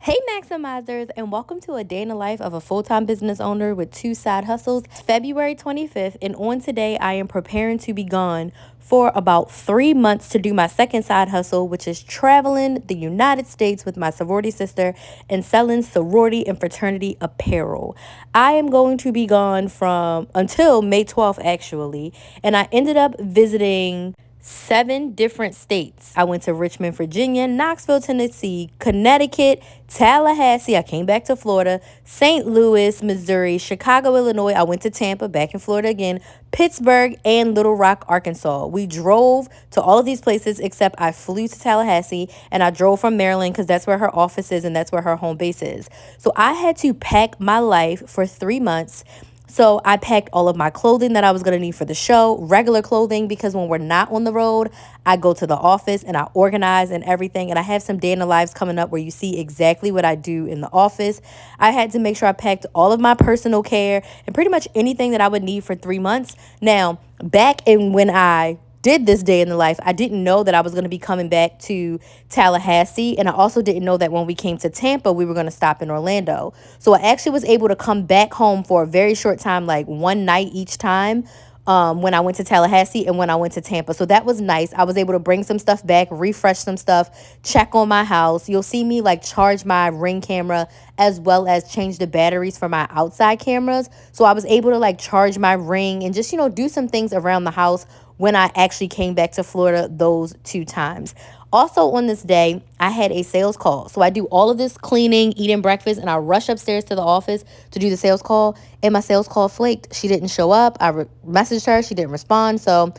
Hey Maximizers, and welcome to a day in the life of a full-time business owner with two side hustles. It's February 25th, and on today I am preparing to be gone for about 3 months to do my second side hustle, which is traveling the United States with my sorority sister and selling sorority and fraternity apparel. I am going to be gone from until May 12th actually, and I ended up visiting 7 different states. I went to Richmond, Virginia, Knoxville, Tennessee, Connecticut, Tallahassee. I came back to Florida, St. Louis, Missouri, Chicago, Illinois. I went to Tampa, back in Florida again, Pittsburgh, and Little Rock, Arkansas. We drove to all of these places except I flew to Tallahassee and I drove from Maryland because that's where her office is and that's where her home base is. So I had to pack my life for 3 months. So I packed all of my clothing that I was going to need for the show, regular clothing, because when we're not on the road, I go to the office and I organize and everything. And I have some day in the lives coming up where you see exactly what I do in the office. I had to make sure I packed all of my personal care and pretty much anything that I would need for 3 months. Now, back in when I did this day in the life, I didn't know that I was going to be coming back to Tallahassee. And I also didn't know that when we came to Tampa, we were going to stop in Orlando. So I actually was able to come back home for a very short time, like one night each time. When I went to Tallahassee and when I went to Tampa. So that was nice. I was able to bring some stuff back, refresh some stuff, check on my house. You'll see me like charge my Ring camera as well as change the batteries for my outside cameras. So I was able to like charge my Ring and just, do some things around the house when I actually came back to Florida those 2 times. Also on this day, I had a sales call. So I do all of this cleaning, eating breakfast, and I rush upstairs to the office to do the sales call. And my sales call flaked. She didn't show up. I messaged her. She didn't respond. So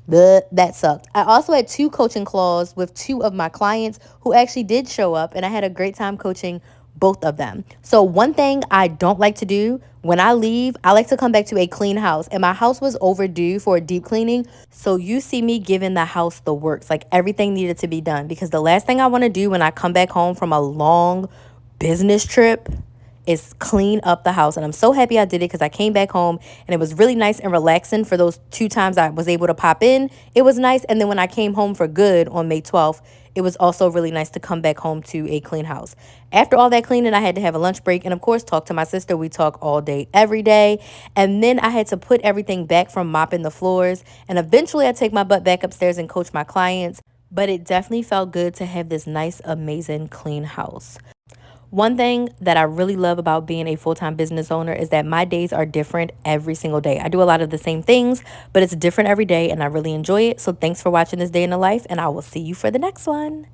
that sucked. I also had 2 coaching calls with 2 of my clients who actually did show up. And I had a great time coaching both of them. So one thing I don't like to do when I leave, I like to come back to a clean house. And my house was overdue for a deep cleaning. So you see me giving the house the works. Like everything needed to be done. Because the last thing I want to do when I come back home from a long business trip is clean up the house. And I'm so happy I did it because I came back home and it was really nice and relaxing for those 2 times I was able to pop in. It was nice. And then when I came home for good on May 12th, it was also really nice to come back home to a clean house. After all that cleaning, I had to have a lunch break and, of course, talk to my sister. We talk all day, every day. And then I had to put everything back from mopping the floors. And eventually I take my butt back upstairs and coach my clients. But it definitely felt good to have this nice, amazing, clean house. One thing that I really love about being a full-time business owner is that my days are different every single day. I do a lot of the same things, but it's different every day and I really enjoy it. So thanks for watching this day in the life and I will see you for the next one.